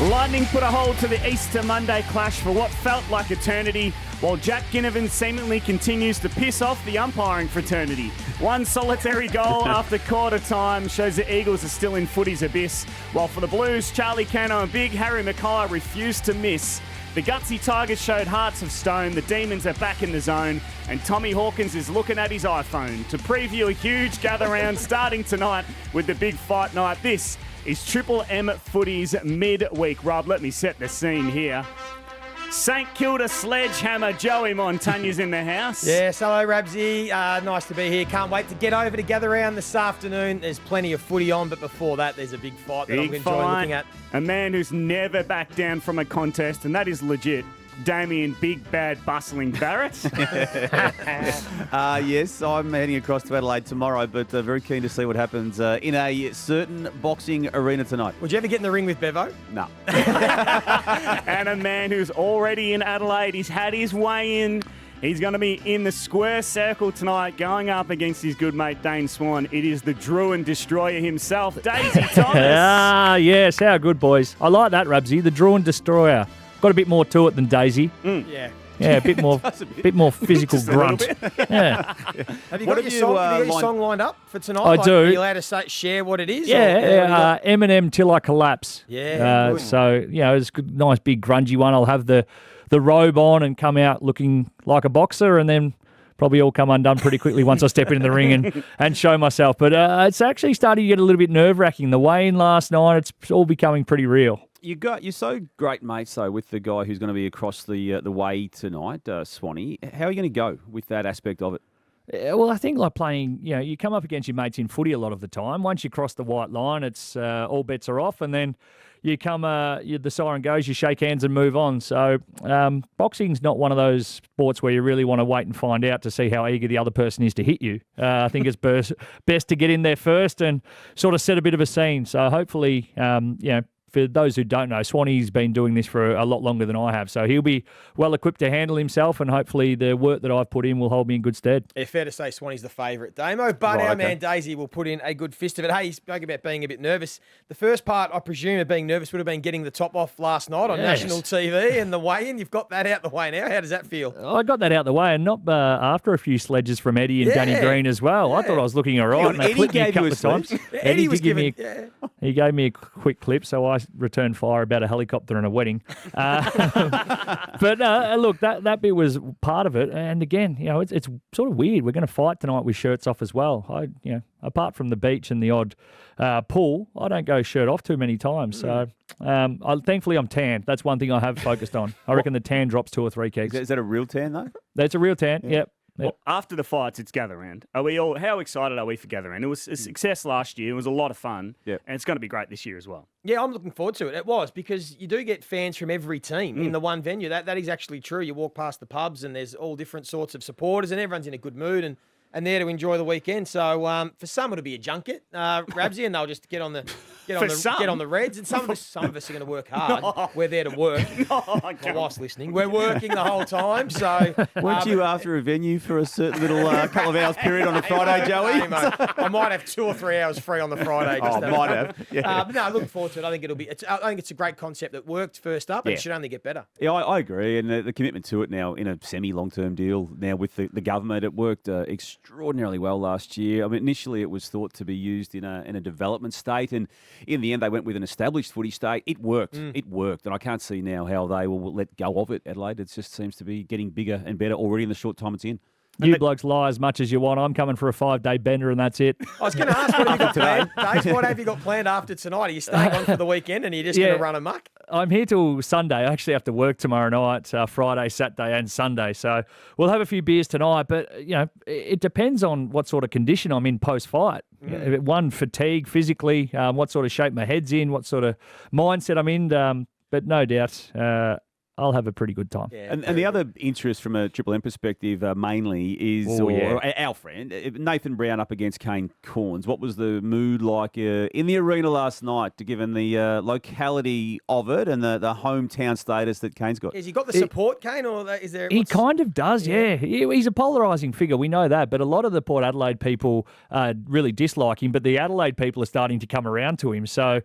Lightning put a hold to the Easter Monday clash for what felt like eternity, while Jack Ginnivan seemingly continues to piss off the umpiring fraternity. One solitary goal after quarter time shows the Eagles are still in footy's abyss, while for the Blues, Charlie Cano and big Harry Mackay refused to miss. The gutsy Tigers showed hearts of stone, the Demons are back in the zone, and Tommy Hawkins is looking at his iPhone to preview a huge gather round starting tonight with the big fight night. This is Triple M Footy's Midweek. Rob, let me set the scene here. St Kilda Sledgehammer Joey Montagna's in the house. Yes, hello Rabsy. Nice to be here. Can't wait to get over to gather round this afternoon. There's plenty of footy on, but before that, there's a big fight that I'm going to enjoy looking at. A man who's never backed down from a contest, and that is legit. Damien Big Bad Bustling Barrett. Yes, I'm heading across to Adelaide tomorrow, but very keen to see what happens in a certain boxing arena tonight. Would you ever get in the ring with Bevo? No. And a man who's already in Adelaide. He's had his way in. He's going to be in the square circle tonight, going up against his good mate Dane Swan. It is the Druin Destroyer himself, Daisy Thomas. Yes, how good, boys. I like that, Rabsy, the Druin Destroyer. Got a bit more to it than Daisy. Yeah. Yeah, a bit more physical grunt. Yeah. Have you got your song lined up for tonight? I do. Are you allowed to share what it is? Yeah, Eminem Till I Collapse. Yeah. Good. So, it's a good, nice big grungy one. I'll have the robe on and come out looking like a boxer, and then probably all come undone pretty quickly once I step into the ring and show myself. But it's actually starting to get a little bit nerve-wracking. The weigh-in last night, it's all becoming pretty real. You're so great mates, though, with the guy who's going to be across the way tonight, Swanny. How are you going to go with that aspect of it? Well, I think like playing, you come up against your mates in footy a lot of the time. Once you cross the white line, it's all bets are off, and then you come, the siren goes, you shake hands and move on. So boxing's not one of those sports where you really want to wait and find out to see how eager the other person is to hit you. I think it's best to get in there first and sort of set a bit of a scene. So hopefully, for those who don't know, Swanny's been doing this for a lot longer than I have, so he'll be well equipped to handle himself, and hopefully the work that I've put in will hold me in good stead. Yeah, fair to say Swanny's the favourite, Damo, but our man Daisy will put in a good fist of it. Hey, you spoke about being a bit nervous. The first part, I presume, of being nervous would have been getting the top off last night on national TV and the weigh-in. You've got that out the way now. How does that feel? I got that out the way, and not after a few sledges from Eddie and Danny Green as well. Yeah. I thought I was looking all right, and they clipped me a couple of times. Eddie was giving He gave me a quick clip, so I returned fire about a helicopter and a wedding. But look, that bit was part of it. And again, it's sort of weird. We're going to fight tonight with shirts off as well. Apart from the beach and the odd pool, I don't go shirt off too many times. So thankfully I'm tanned. That's one thing I have focused on. I reckon the tan drops 2 or 3 kegs. Is that a real tan, though? That's a real tan, yep. Well, after the fights, it's gather round. How excited are we for gather round? It was a success last year. It was a lot of fun. Yep. And it's going to be great this year as well. Yeah, I'm looking forward to it. It was, because you do get fans from every team in the one venue. That is actually true. You walk past the pubs and there's all different sorts of supporters, and everyone's in a good mood and there to enjoy the weekend. So for some it'll be a junket, Rabsy, and they'll just get on the Reds. And some of us are going to work hard. No. We're there to work. My wife's listening. We're working the whole time. So weren't you after a venue for a certain little couple of hours period on a Friday, Joey? Hey, mate, I might have 2 or 3 hours free on the Friday. Might have. Yeah. But no, looking forward to it. I think it's a great concept that worked first up, and it should only get better. Yeah, I agree. And the commitment to it now in a semi-long-term deal now with the government, it worked extraordinarily well last year. I mean, initially it was thought to be used in a development state, and in the end they went with an established footy state. It worked. It worked, and I can't see now how they will let go of it, Adelaide. It just seems to be getting bigger and better already in the short time it's in. You blokes lie as much as you want. I'm coming for a 5-day bender and that's it. I was going to ask, what have you got planned? Dave, what have you got planned after tonight? Are you staying on for the weekend and are you just going to run amok? I'm here till Sunday. I actually have to work tomorrow night, Friday, Saturday and Sunday. So we'll have a few beers tonight, but it depends on what sort of condition I'm in post-fight. One, fatigue physically, what sort of shape my head's in, what sort of mindset I'm in. But no doubt, I'll have a pretty good time. Yeah, and the other interest from a Triple M perspective mainly is our friend Nathan Brown up against Kane Corns. What was the mood like in the arena last night, given the locality of it and the hometown status that Kane's got? Has he got the support, Kane, or is there? He kind of does, yeah. He's a polarising figure, we know that, but a lot of the Port Adelaide people really dislike him, but the Adelaide people are starting to come around to him. So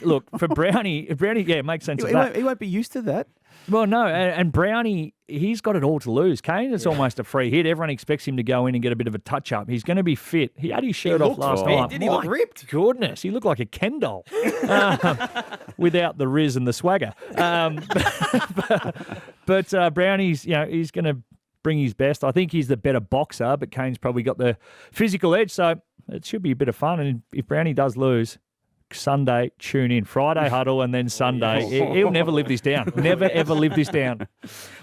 look, for Brownie, yeah, it makes sense of that. He won't be used to that. Well, no, and Brownie, he's got it all to lose. Kane, it's almost a free hit. Everyone expects him to go in and get a bit of a touch-up. He's going to be fit. He had his shirt off last night. Did he look ripped? Goodness, he looked like a Ken doll without the riz and the swagger. But Brownie's, he's going to bring his best. I think he's the better boxer, but Kane's probably got the physical edge, so it should be a bit of fun. And if Brownie does lose, Sunday, tune in. Friday huddle and then Sunday. He'll never live this down. Never, ever live this down.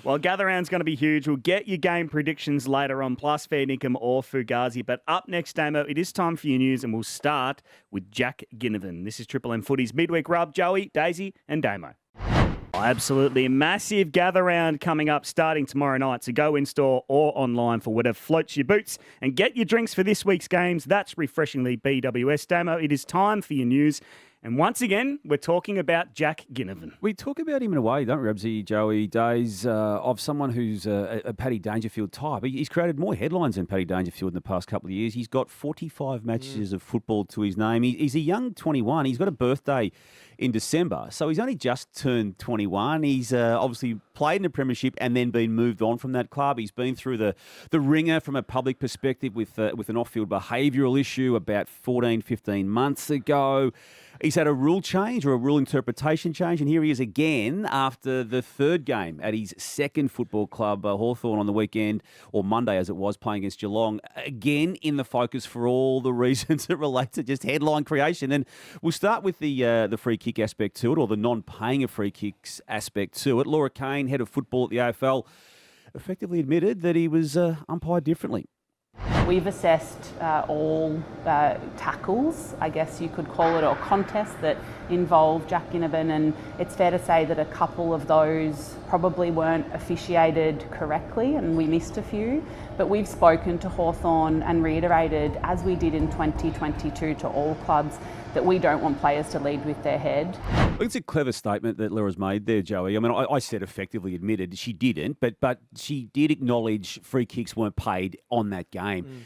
Well, Gather Round's going to be huge. We'll get your game predictions later on, plus fair Dinkum or Fugazi. But up next, Damo, it is time for your news, and we'll start with Jack Ginnivan. This is Triple M Footy's Midweek Rub. Joey, Daisy and Damo. Absolutely massive gather round coming up starting tomorrow night. So go in store or online for whatever floats your boots and get your drinks for this week's games. That's refreshingly BWS. Damo, it is time for your news. And once again, we're talking about Jack Ginnivan. We talk about him in a way, don't we, Rabsy, Joey, Days, of someone who's a Paddy Dangerfield type. He's created more headlines than Paddy Dangerfield in the past couple of years. He's got 45 matches of football to his name. He's a young 21. He's got a birthday in December, so he's only just turned 21. He's obviously played in the Premiership and then been moved on from that club. He's been through the ringer from a public perspective with an off-field behavioural issue about 14, 15 months ago. He's had a rule change or a rule interpretation change, and here he is again after the third game at his second football club, Hawthorn, on the weekend, or Monday as it was, playing against Geelong. Again in the focus for all the reasons that relate to just headline creation. And we'll start with the free kick aspect to it, or the non-paying of free kicks aspect to it. Laura Kane, head of football at the AFL, effectively admitted that he was umpired differently. We've assessed all tackles, I guess you could call it, or contests that involve Jack Ginnivan, and it's fair to say that a couple of those probably weren't officiated correctly and we missed a few. But we've spoken to Hawthorn and reiterated, as we did in 2022 to all clubs, that we don't want players to lead with their head. It's a clever statement that Laura's made there, Joey. I mean, I said effectively admitted. She didn't, but she did acknowledge free kicks weren't paid on that game.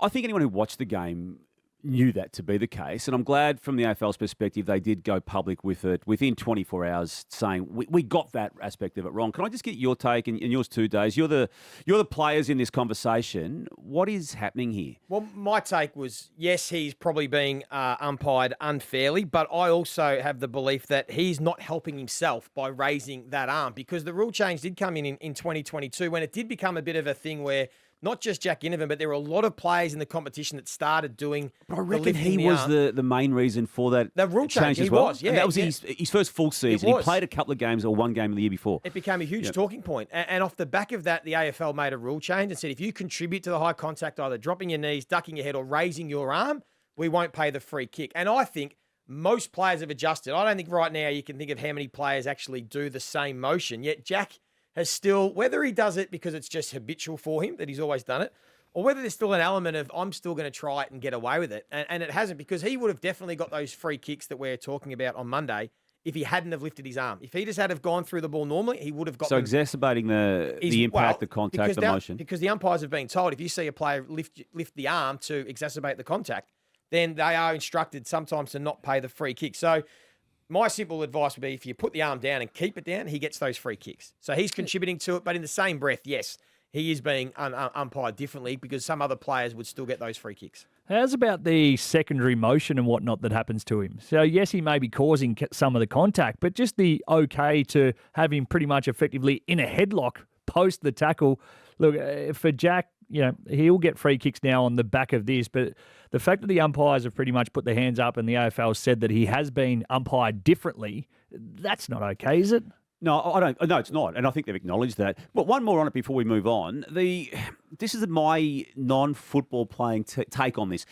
I think anyone who watched the game knew that to be the case, and I'm glad from the AFL's perspective they did go public with it within 24 hours, saying we got that aspect of it wrong. Can I just get your take and yours too, Days? You're the players in this conversation. What is happening here? Well, my take was, yes, he's probably being umpired unfairly, but I also have the belief that he's not helping himself by raising that arm, because the rule change did come in 2022 when it did become a bit of a thing where not just Jack Ginnivan, but there were a lot of players in the competition that started doing. But I reckon he was the main reason for that. The rule change as well. was, yeah. And that was his first full season. He played a couple of games or one game the year before. It became a huge talking point. And off the back of that, the AFL made a rule change and said, if you contribute to the high contact, either dropping your knees, ducking your head, or raising your arm, we won't pay the free kick. And I think most players have adjusted. I don't think right now you can think of how many players actually do the same motion. Yet Jack has still, whether he does it because it's just habitual for him, that he's always done it, or whether there's still an element of, I'm still going to try it and get away with it. And it hasn't, because he would have definitely got those free kicks that we're talking about on Monday if he hadn't have lifted his arm. If he just had have gone through the ball normally, he would have got them. Exacerbating the impact, the contact, the motion. Because the umpires have been told, if you see a player lift the arm to exacerbate the contact, then they are instructed sometimes to not pay the free kick. So my simple advice would be, if you put the arm down and keep it down, he gets those free kicks. So he's contributing to it, but in the same breath, yes, he is being umpired differently, because some other players would still get those free kicks. How's about the secondary motion and whatnot that happens to him? So, yes, he may be causing some of the contact, but just the okay to have him pretty much effectively in a headlock post the tackle. Look, for Jack, he'll get free kicks now on the back of this, but the fact that the umpires have pretty much put their hands up and the AFL said that he has been umpired differently, that's not okay, is it? No, I don't. No, it's not, and I think they've acknowledged that. But one more on it before we move on. This is my non-football playing take on this.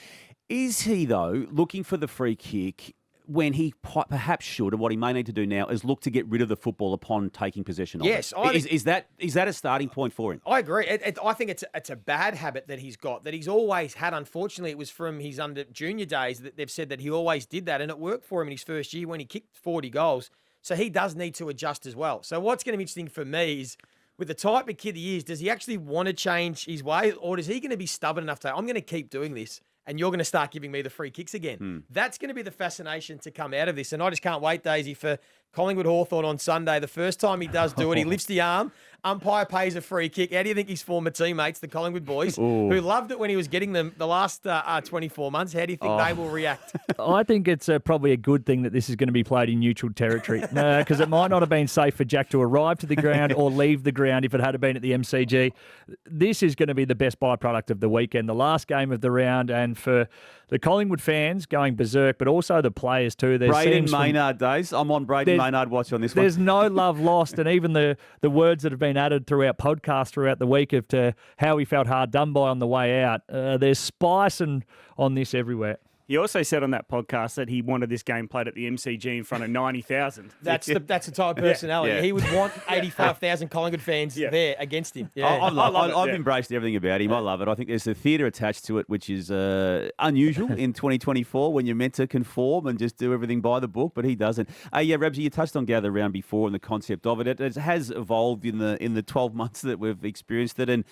Is he, though, looking for the free kick when he perhaps should, and what he may need to do now is look to get rid of the football upon taking possession of it? Yes, is that a starting point for him? I agree. I think it's a bad habit that he's got, that he's always had. Unfortunately, it was from his under junior days that they've said that he always did that, and it worked for him in his first year when he kicked 40 goals. So he does need to adjust as well. So what's going to be interesting for me is, with the type of kid he is, does he actually want to change his way, or is he going to be stubborn enough to say, I'm going to keep doing this and you're going to start giving me the free kicks again. That's going to be the fascination to come out of this. And I just can't wait, Daisy, for Collingwood Hawthorn on Sunday. The first time he does do it, he lifts the arm, umpire pays a free kick. How do you think his former teammates, the Collingwood boys, who loved it when he was getting them the last 24 months, how do you think they will react? I think it's probably a good thing that this is going to be played in neutral territory because it might not have been safe for Jack to arrive to the ground or leave the ground if it had been at the MCG. This is going to be the best byproduct of the weekend, the last game of the round, and for the Collingwood fans going berserk, but also the players too. Braden Maynard days. I'm on Braden Maynard watch on this one. There's no love lost, and even the words that have been added throughout podcasts throughout the week of to how he felt hard done by on the way out. There's spice on this everywhere. He also said on that podcast that he wanted this game played at the MCG in front of 90,000. That's the type of personality. Yeah. He would want 85,000 Collingwood fans there against him. Yeah. I've embraced everything about him. I love it. I think there's a theatre attached to it, which is unusual in 2024 when you're meant to conform and just do everything by the book, but he doesn't. Yeah, Rabsy, you touched on Gather Round before and the concept of it. It has evolved in the 12 months that we've experienced it, and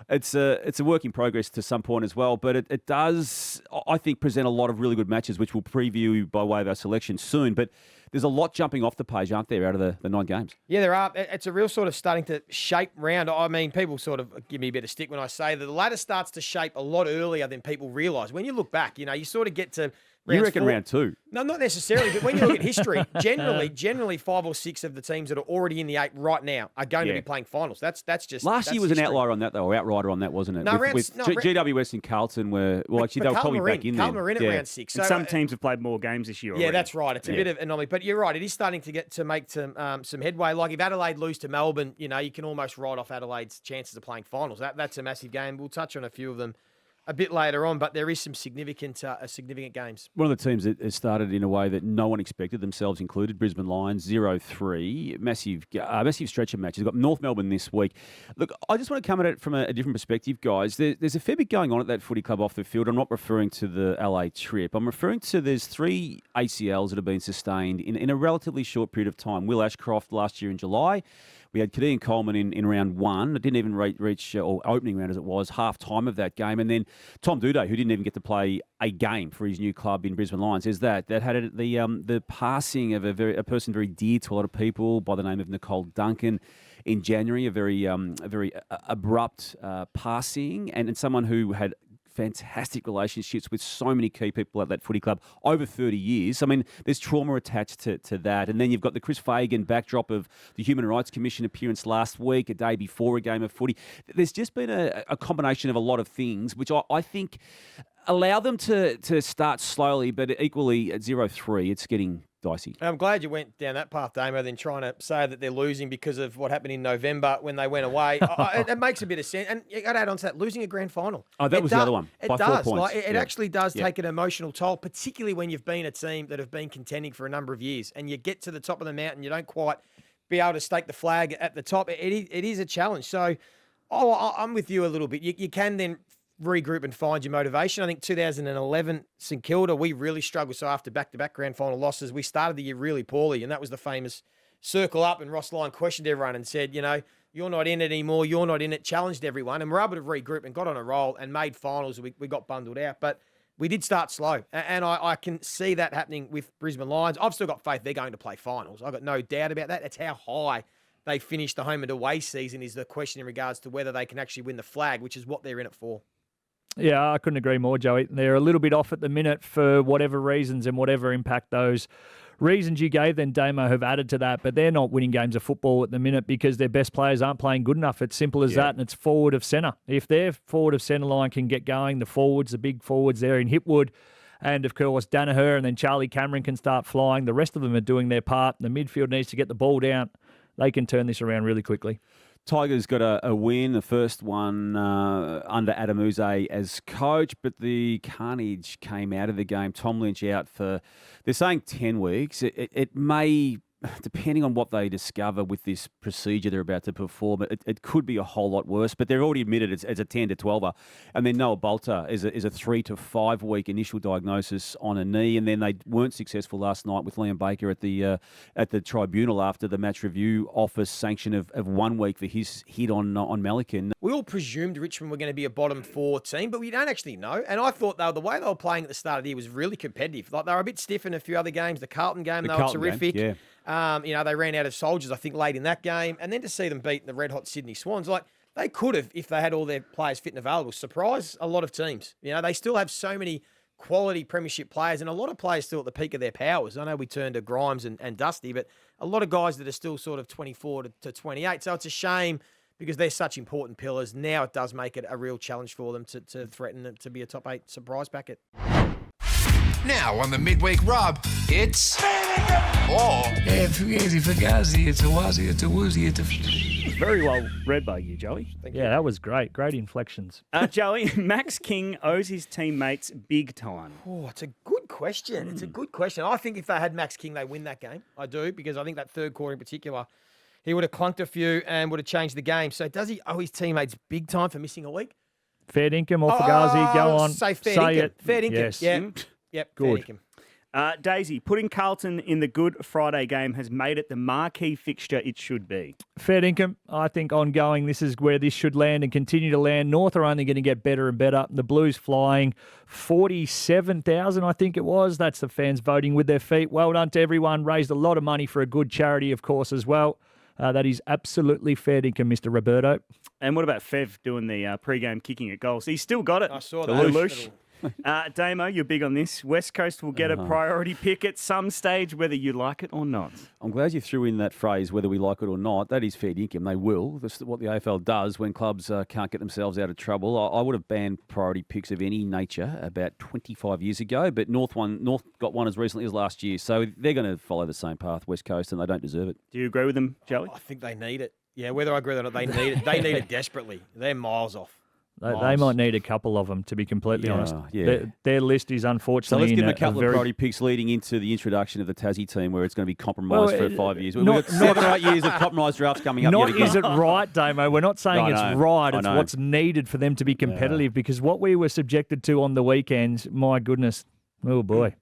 it's a work in progress to some point as well, but it does, I think, present a lot of really good matches, which we'll preview by way of our selection soon. But there's a lot jumping off the page, aren't there, out of the 9 games? Yeah, there are. It's a real sort of starting to shape round. I mean, people sort of give me a bit of stick when I say that the ladder starts to shape a lot earlier than people realise. When you look back, you sort of get to You reckon round 2? No, not necessarily. But when you look at history, generally 5 or 6 of the teams that are already in the 8 right now are going to be playing finals. That's just last year was history. an outlier on that though, or outrider on that, wasn't it? No, GWS and Carlton were actually they were probably back in there. Carlton were in at round 6. So, some teams have played more games this year already. Yeah, that's right. It's a bit of an anomaly, but you're right. It is starting to make some headway. Like if Adelaide lose to Melbourne, you can almost write off Adelaide's chances of playing finals. That's a massive game. We'll touch on a few of them a bit later on, but there is some significant games. One of the teams that has started in a way that no one expected, themselves included, Brisbane Lions, 0-3, massive stretch of matches. They've got North Melbourne this week. Look, I just want to come at it from a different perspective, guys. There's a fair bit going on at that footy club off the field. I'm not referring to the LA trip. I'm referring to there's 3 ACLs that have been sustained in a relatively short period of time. Will Ashcroft last year in July. We had Kadeem Coleman in round 1. It didn't even reach, or opening round as it was, half time of that game. And then Tom Duday, who didn't even get to play a game for his new club in Brisbane Lions, is that had the passing of a person very dear to a lot of people by the name of Nicole Duncan in January, a very abrupt passing, and someone who had fantastic relationships with so many key people at that footy club over 30 years. I mean, there's trauma attached to that. And then you've got the Chris Fagan backdrop of the Human Rights Commission appearance last week, a day before a game of footy. There's just been a combination of a lot of things, which I think allow them to start slowly, but equally at 0-3, it's getting dicey. I'm glad you went down that path, Damo, than trying to say that they're losing because of what happened in November when they went away. It makes a bit of sense. And you got to add on to that, losing a grand final. Oh, that was the other one. It by does. 4 points. It actually does take an emotional toll, particularly when you've been a team that have been contending for a number of years and you get to the top of the mountain, you don't quite be able to stake the flag at the top. It is a challenge. So I'm with you a little bit. You can then regroup and find your motivation. I think 2011 St Kilda, we really struggled. So after back-to-back grand final losses, we started the year really poorly, and that was the famous circle up, and Ross Lyon questioned everyone and said, you're not in it anymore, you're not in it, challenged everyone, and we're able to regroup and got on a roll and made finals. We got bundled out, but we did start slow, and I can see that happening with Brisbane Lions. I've still got faith they're going to play finals. I've got no doubt about that. That's how high they finished the home and away season is the question in regards to whether they can actually win the flag, which is what they're in it for. Yeah, I couldn't agree more, Joey. They're a little bit off at the minute for whatever reasons and whatever impact those reasons you gave, then Damo have added to that, but they're not winning games of football at the minute because their best players aren't playing good enough. It's simple as that, and it's forward of centre. If their forward of centre line can get going, the big forwards there in Hipwood, and of course Danaher and then Charlie Cameron can start flying. The rest of them are doing their part. The midfield needs to get the ball down. They can turn this around really quickly. Tigers got a win, the first one under Adam Uze as coach, but the carnage came out of the game. Tom Lynch out for, they're saying 10 weeks. It may depending on what they discover with this procedure they're about to perform, it could be a whole lot worse. But they've already admitted it's a 10 to 12er. And then Noah Bolter is a 3 to 5 week initial diagnosis on a knee. And then they weren't successful last night with Liam Baker at the tribunal after the match review office sanction of 1 week for his hit on Melican. We all presumed Richmond were going to be a bottom 4 team, but we don't actually know. And I thought the way they were playing at the start of the year was really competitive. Like, they were a bit stiff in a few other games. The Carlton game, they were terrific. Game, yeah. They ran out of soldiers, I think, late in that game. And then to see them beat the red-hot Sydney Swans, like, they could have, if they had all their players fit and available, surprise a lot of teams. They still have so many quality premiership players and a lot of players still at the peak of their powers. I know we turned to Grimes and Dusty, but a lot of guys that are still sort of 24 to 28. So it's a shame because they're such important pillars. Now it does make it a real challenge for them to threaten to be a top 8 surprise packet. Now on the Midweek Rub, it's... Yeah, Fugazi, it's a wazi, it's a woozy, it's a... Very well read by you, Joey. Yeah, that was great. Great inflections. Joey, Max King owes his teammates big time. Oh, it's a good question. It's a good question. I think if they had Max King, they win that game. I do, because I think that third quarter in particular, he would have clunked a few and would have changed the game. So does he owe his teammates big time for missing a week? Fair dinkum or Fugazi, go on. Say fair say dinkum. it. Fair dinkum. Yes. Yep. Good. Fair dinkum. Daisy, putting Carlton in the Good Friday game has made it the marquee fixture it should be. Fair dinkum. I think ongoing, this is where this should land and continue to land. North are only going to get better and better. The Blues flying 47,000, I think it was. That's the fans voting with their feet. Well done to everyone. Raised a lot of money for a good charity, of course, as well. That is absolutely fair dinkum, Mr. Roberto. And what about Fev doing the pre-game kicking at goals? He's still got it. I saw The that. loosh. Damo, you're big on this. West Coast will get a priority pick at some stage, whether you like it or not. I'm glad you threw in that phrase, whether we like it or not. That is fair dinkum. They will. That's what the AFL does when clubs can't get themselves out of trouble. I would have banned priority picks of any nature about 25 years ago, but North got one as recently as last year. So they're going to follow the same path, West Coast, and they don't deserve it. Do you agree with them, Joey? I think they need it. Yeah, whether I agree with it or not, they need it. They need it desperately. They're miles off. They might need a couple of them, to be completely honest. Yeah. Their list is unfortunately. So let's give them a couple of priority picks leading into the introduction of the Tassie team, where it's going to be compromised for 5 years. We've got 7 or 8 years of compromised drafts coming up. Not is it right, Damo? We're not saying it's right. It's what's needed for them to be competitive. Because what we were subjected to on the weekends, my goodness, oh boy.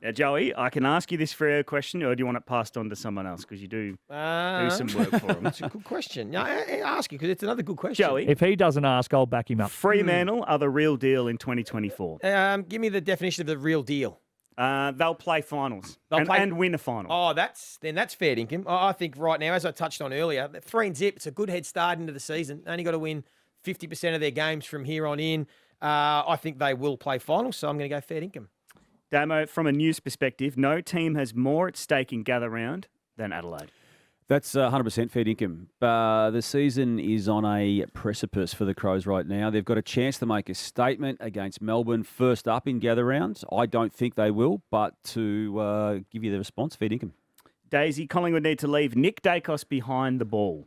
Now, Joey, I can ask you this fair question, or do you want it passed on to someone else? Because you do some work for them. That's a good question. No, I ask you because it's another good question. Joey, if he doesn't ask, I'll back him up. Fremantle are the real deal in 2024. Give me the definition of the real deal. They'll play finals and win a final. Oh, that's fair dinkum. I think right now, as I touched on earlier, 3-0, it's a good head start into the season. Only got to win 50% of their games from here on in. I think they will play finals, so I'm going to go fair dinkum. Damo, from a news perspective, no team has more at stake in Gather Round than Adelaide. That's 100% fair dinkum. The season is on a precipice for the Crows right now. They've got a chance to make a statement against Melbourne first up in Gather Round. I don't think they will, but to give you the response, fair dinkum. Daisy, Collingwood need to leave Nick Dacos behind the ball.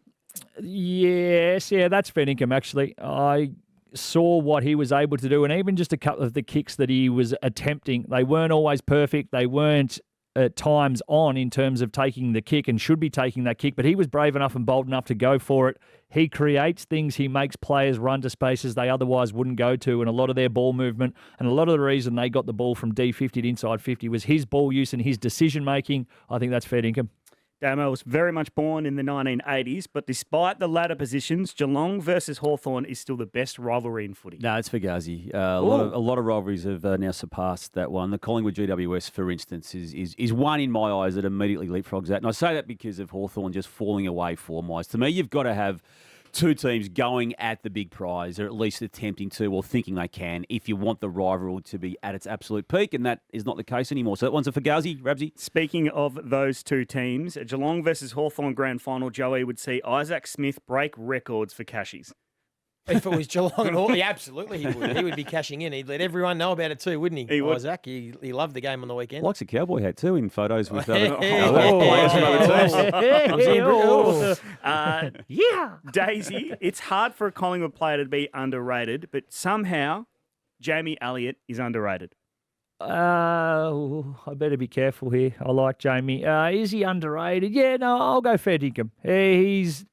Yes, that's fair dinkum, actually. I saw what he was able to do, and even just a couple of the kicks that he was attempting, they weren't always perfect. They weren't at times on in terms of taking the kick and should be taking that kick, but he was brave enough and bold enough to go for it. He creates things. He makes players run to spaces they otherwise wouldn't go to, and a lot of their ball movement and a lot of the reason they got the ball from D50 to inside 50 was his ball use and his decision-making. I think that's fair dinkum. Damo was very much born in the 1980s, but despite the latter positions, Geelong versus Hawthorn is still the best rivalry in footy. No, it's Fugazi. A lot of rivalries have now surpassed that one. The Collingwood GWS, for instance, is one in my eyes that immediately leapfrogs that. And I say that because of Hawthorn just falling away form-wise. To me, you've got to have two teams going at the big prize, or at least attempting to, or thinking they can, if you want the rivalry to be at its absolute peak, and that is not the case anymore. So that one's a Fugazi, Rabsy. Speaking of those two teams, Geelong versus Hawthorn grand final, Joey would see Isaac Smith break records for cashies. If it was Geelong and all, absolutely he would. He would be cashing in. He'd let everyone know about it too, wouldn't he? He would. Isaac, he loved the game on the weekend. Likes a cowboy hat too in photos with other players from other teams. Yeah. Daisy, it's hard for a Collingwood player to be underrated, but somehow Jamie Elliott is underrated. I better be careful here. I like Jamie. Is he underrated? Yeah, no, I'll go fair dinkum.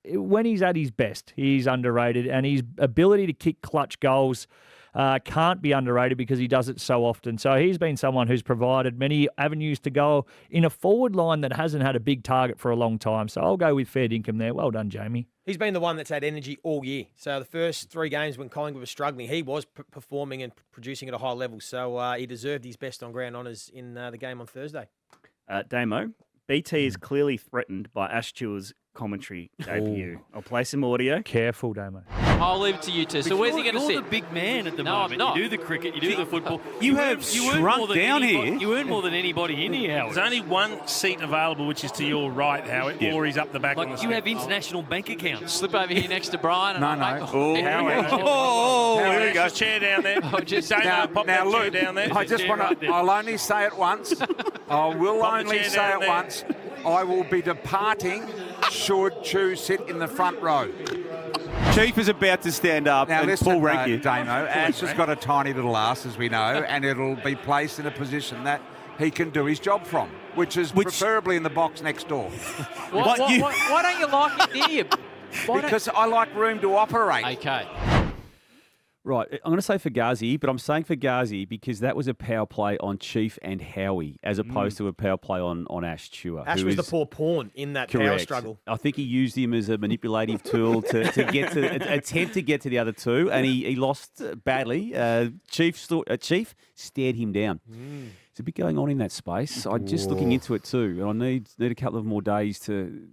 When he's at his best, he's underrated, and his ability to kick clutch goals can't be underrated because he does it so often. So he's been someone who's provided many avenues to go in a forward line that hasn't had a big target for a long time. So I'll go with fair dinkum there. Well done, Jamie. He's been the one that's had energy all year. So the first 3 games when Collingwood was struggling, he was performing and producing at a high level. So he deserved his best on ground honours in the game on Thursday. Damo, BT is clearly threatened by Ash Tua's commentary debut. I'll play some audio. Careful, Damo. I'll leave it to you two. So where's he going to sit? You're the big man at the moment. I'm not. You do the cricket, you do the football. You have shrunk down here. You earn more than anybody in here, Howard. There's only one seat available, which is to your right, Howard, or he's up the back. Like you have international bank accounts. Slip over here next to Brian. No. Howard. Here we go. Chair down there. Now, Luke, down there. I just want to. I'll only say it once. I will only say it once. I will be departing should Chew sit in the front row. Chief is about to stand up Now and listen, full rank you. Damo, Ash has got a tiny little ass, as we know, and it'll be placed in a position that he can do his job from, which is preferably in the box next door. Why don't you like it near? Because I like room to operate. Okay. Right, I'm going to say Fugazi, but I'm saying Fugazi because that was a power play on Chief and Howie as opposed to a power play on Ash Tua. Ash was the poor pawn in that power struggle. I think he used him as a manipulative tool to get to attempt to get to the other two, and he lost badly. Chief stared him down. There's a bit going on in that space. I'm just looking into it too, and I need a couple of more days to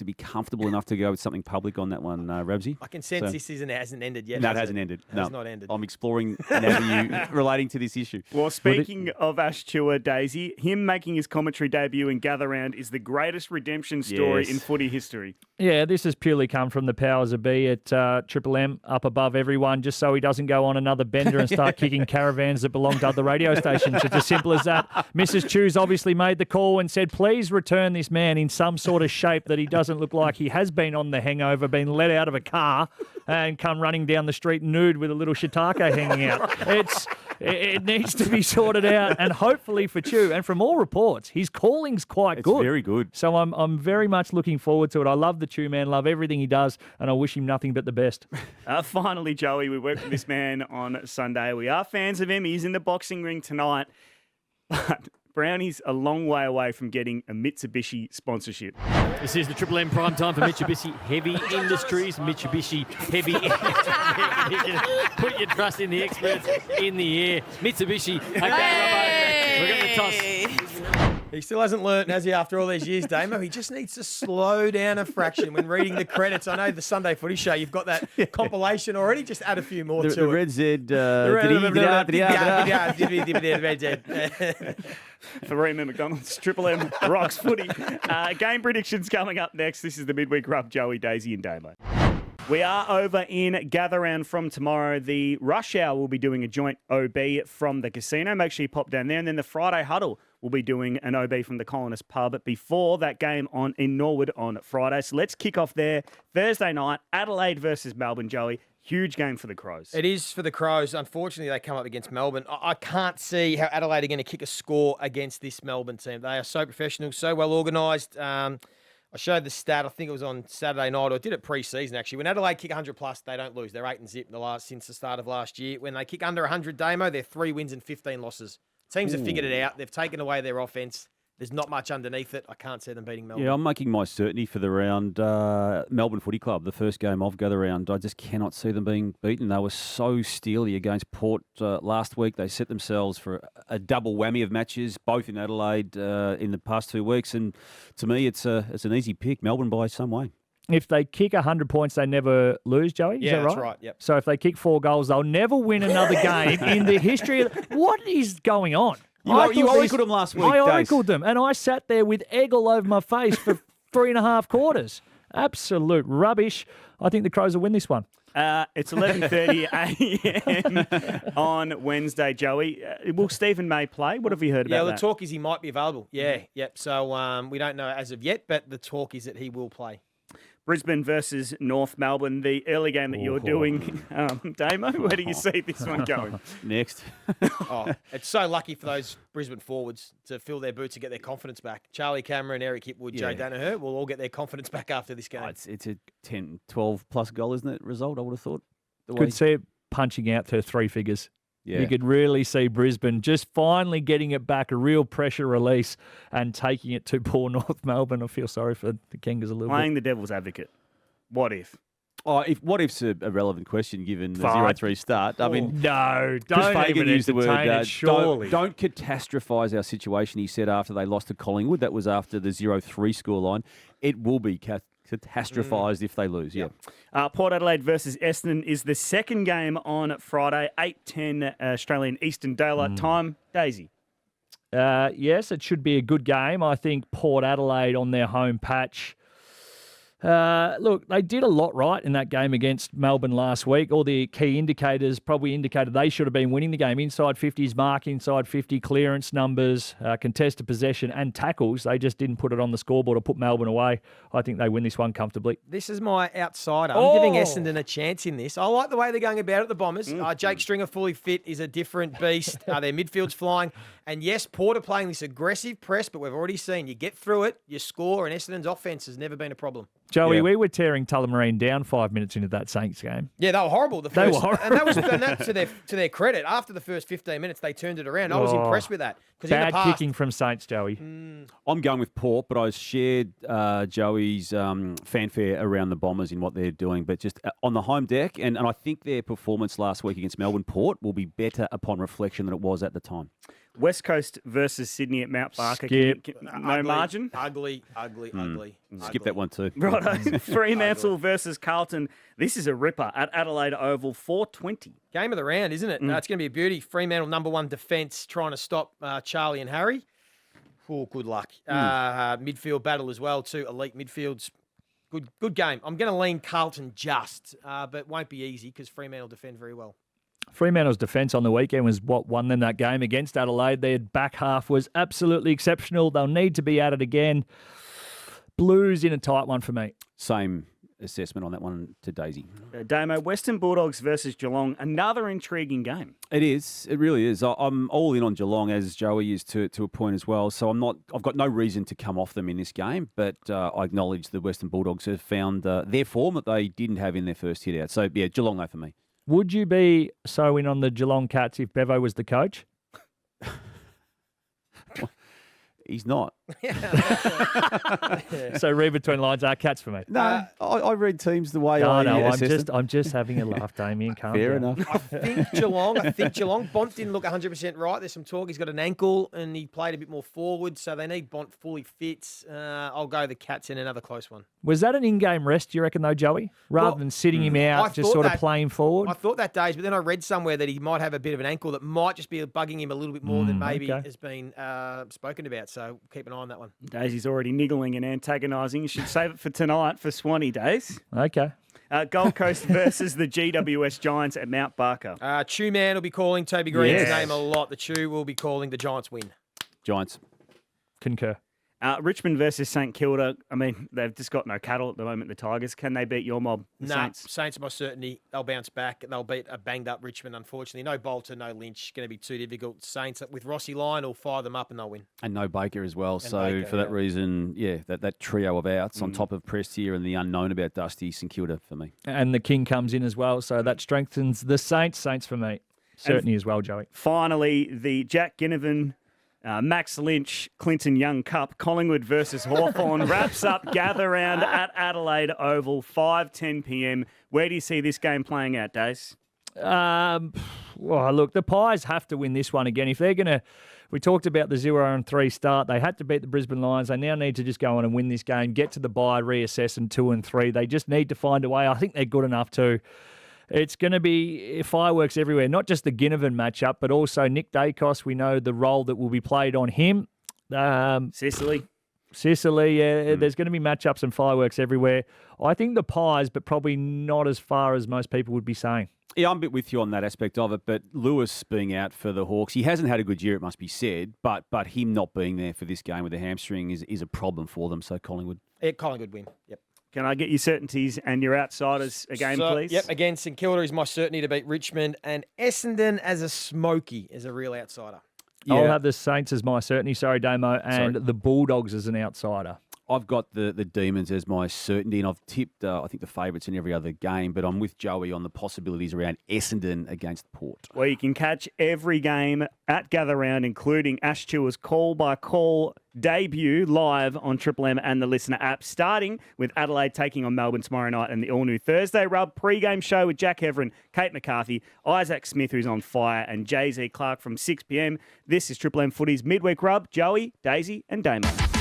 be comfortable enough to go with something public on that one, Rabsy. I can sense this hasn't ended yet. No, it hasn't ended. It has not ended. I'm exploring an avenue relating to this issue. Well, speaking of Ash Tua, Daisy, him making his commentary debut in Gather Round is the greatest redemption story in footy history. Yeah, this has purely come from the powers of be at Triple M up above everyone, just so he doesn't go on another bender and start kicking caravans that belong to other radio stations. It's as simple as that. Mrs. Chew's obviously made the call and said, please return this man in some sort of shape that he doesn't look like he has been on the hangover, been let out of a car and come running down the street nude with a little shiitake hanging out. It needs to be sorted out, and hopefully for Chew. And from all reports, his calling's quite good. It's very good. So I'm very much looking forward to it. I love the Chew man, love everything he does, and I wish him nothing but the best. Finally, Joey, we worked with this man on Sunday. We are fans of him. He's in the boxing ring tonight. But Brownie's a long way away from getting a Mitsubishi sponsorship. This is the Triple M prime time for Mitsubishi Heavy Industries. Mitsubishi Heavy Industries. Put your trust in the experts in the air. Mitsubishi. Okay, Robbo. We're going to toss. He still hasn't learnt, has he, after all these years, Damo? He just needs to slow down a fraction when reading the credits. I know the Sunday Footy Show, you've got that compilation already. Just add a few more to it. The Red Z. For Raymond McDonald's, Triple M rocks footy. Game predictions coming up next. This is the Midweek Rub, Joey, Daisy and Damo. We are over in Gather Round from tomorrow. The Rush Hour will be doing a joint OB from the casino. Make sure you pop down there. And then the Friday Huddle will be doing an OB from the Colonist Pub before that game in Norwood on Friday. So let's kick off there. Thursday night, Adelaide versus Melbourne, Joey. Huge game for the Crows. It is for the Crows. Unfortunately, they come up against Melbourne. I can't see how Adelaide are going to kick a score against this Melbourne team. They are so professional, so well organised. I showed the stat, I think it was on Saturday night, or I did it pre-season actually. When Adelaide kick 100 plus, they don't lose. They're 8-0 since the start of last year. When they kick under 100, Damo, they're 3 wins and 15 losses. Teams have figured it out. They've taken away their offense. There's not much underneath it. I can't see them beating Melbourne. Yeah, I'm making my certainty for the round. Melbourne Footy Club, the first game of Gather Round. I just cannot see them being beaten. They were so steely against Port last week. They set themselves for a double whammy of matches, both in Adelaide in the past 2 weeks. And to me, it's an easy pick. Melbourne by some way. If they kick 100 points, they never lose, Joey? Is that right? That's right. Yep. So if they kick 4 goals, they'll never win another game in the history of... What is going on? You oracled them last week, I Dace. oracled them, and I sat there with egg all over my face for 3.5 quarters. Absolute rubbish. I think the Crows will win this one. It's 11:30 a.m. on Wednesday, Joey. Will Stephen May play? What have you heard about that? Yeah, the talk is he might be available. Yeah, yep. So we don't know as of yet, but the talk is that he will play. Brisbane versus North Melbourne, the early game that you're doing. Damo, where do you see this one going? Next. It's so lucky for those Brisbane forwards to fill their boots and get their confidence back. Charlie Cameron, Eric Hipwood, Joe Danaher will all get their confidence back after this game. It's a 10, 12-plus goal, isn't it, result, I would have thought? Could see it punching out to 3 figures. Yeah. You could really see Brisbane just finally getting it back, a real pressure release and taking it to poor North Melbourne. I feel sorry for the Kangas a little Playing bit. the devil's advocate. What if? What if's a relevant question given the 0-3 start. I mean, no, Chris don't Fagan even used the word, entertain it, surely. don't catastrophise our situation, he said after they lost to Collingwood. That was after the 0-3 scoreline. It will be catastrophised if they lose, Port Adelaide versus Essendon is the second game on Friday, 8:10 Australian Eastern Daylight Time. Daisy. Yes, it should be a good game. I think Port Adelaide on their home patch. Look, they did a lot right in that game against Melbourne last week. All the key indicators probably indicated they should have been winning the game. Inside 50s mark, inside 50 clearance numbers, contested possession and tackles. They just didn't put it on the scoreboard or put Melbourne away. I think they win this one comfortably. This is my outsider. I'm giving Essendon a chance in this. I like the way they're going about it, the Bombers. Jake Stringer fully fit is a different beast. Their midfield's flying. And yes, Port are playing this aggressive press, but we've already seen you get through it, you score, and Essendon's offense has never been a problem. Joey, we were tearing Tullamarine down 5 minutes into that Saints game. Yeah, they were horrible. They were horrible. And that to their credit. After the first 15 minutes, they turned it around. I was impressed with that. Bad kicking from Saints, Joey. I'm going with Port, but I shared Joey's fanfare around the Bombers in what they're doing. But just on the home deck, and I think their performance last week against Melbourne Port will be better upon reflection than it was at the time. West Coast versus Sydney at Mount Barker. No margin? Ugly. Skip that one too. Righto. Fremantle versus Carlton. This is a ripper at Adelaide Oval, 4:20. Game of the round, isn't it? It's going to be a beauty. Fremantle #1 defence trying to stop Charlie and Harry. Oh, good luck. Midfield battle as well too. Elite midfields. Good game. I'm going to lean Carlton just, but it won't be easy because Fremantle defend very well. Fremantle's defence on the weekend was what won them that game against Adelaide. Their back half was absolutely exceptional. They'll need to be at it again. Blues in a tight one for me. Same assessment on that one to Daisy. Damo, Western Bulldogs versus Geelong, another intriguing game. It is. It really is. I'm all in on Geelong, as Joey is to a point as well. So I've got no reason to come off them in this game, but I acknowledge the Western Bulldogs have found their form that they didn't have in their first hit out. So, yeah, Geelong though for me. Would you be so in on the Geelong Cats if Bevo was the coach? He's not. So read between lines, Cats for me. No, I read teams the way I'm just having a laugh, Damien. Fair enough. I think Geelong. Bont didn't look 100% right. There's some talk. He's got an ankle and he played a bit more forward, so they need Bont fully fit. I'll go the Cats in another close one. Was that an in-game rest, do you reckon, though, Joey? Rather than sitting him out, just sort of playing forward? I thought that, Days, but then I read somewhere that he might have a bit of an ankle that might just be bugging him a little bit more than maybe has been spoken about. So keep an eye on that one. Daisy's already niggling and antagonising. You should save it for tonight for Swanny, Days. Okay. Gold Coast versus the GWS Giants at Mount Barker. Chew Man will be calling Toby Green's name a lot. The Chew will be calling the Giants win. Giants. Concur. Richmond versus St Kilda. I mean, they've just got no cattle at the moment, the Tigers. Can they beat your mob, the Saints? Saints are my certainty. They'll bounce back. They'll beat a banged-up Richmond, unfortunately. No Bolter, no Lynch. Going to be too difficult. Saints with Rossi Lyon will fire them up and they'll win. And no Baker as well. And so Baker, for that reason, that trio of outs on top of Prestia and the unknown about Dusty, St Kilda for me. And the King comes in as well, so that strengthens the Saints. Saints for me. Certainty as well, Joey. Finally, the Jack Ginnivan, Max Lynch, Clinton Young Cup, Collingwood versus Hawthorn wraps up gather round at Adelaide Oval, 5:10 p.m. Where do you see this game playing out, Dace? Well, look, the Pies have to win this one again. If they're going to, we talked about the 0-3 start. They had to beat the Brisbane Lions. They now need to just go on and win this game, get to the bye, reassess, and 2 and 3. They just need to find a way. I think they're good enough to. It's going to be fireworks everywhere, not just the Ginnivan matchup, but also Nick Dacos. We know the role that will be played on him. Sicily, there's going to be matchups and fireworks everywhere. I think the Pies, but probably not as far as most people would be saying. Yeah, I'm a bit with you on that aspect of it, but Lewis being out for the Hawks, he hasn't had a good year, it must be said, but him not being there for this game with the hamstring is a problem for them, so Collingwood. Yeah, Collingwood win, yep. Can I get your certainties and your outsiders again, please? Yep, again, St Kilda is my certainty to beat Richmond, and Essendon as a smoky is a real outsider. I'll have the Saints as my certainty, sorry, Damo, and the Bulldogs as an outsider. I've got the Demons as my certainty, and I've tipped, I think, the favourites in every other game, but I'm with Joey on the possibilities around Essendon against Port. Well, you can catch every game at Gather Round, including Ash Chewer's call-by-call debut live on Triple M and the Listener app, starting with Adelaide taking on Melbourne tomorrow night and the all-new Thursday Rub pre-game show with Jack Heverin, Kate McCarthy, Isaac Smith, who's on fire, and Jay-Z Clark from 6 p.m. This is Triple M Footy's Midweek Rub. Joey, Daisy and Damo.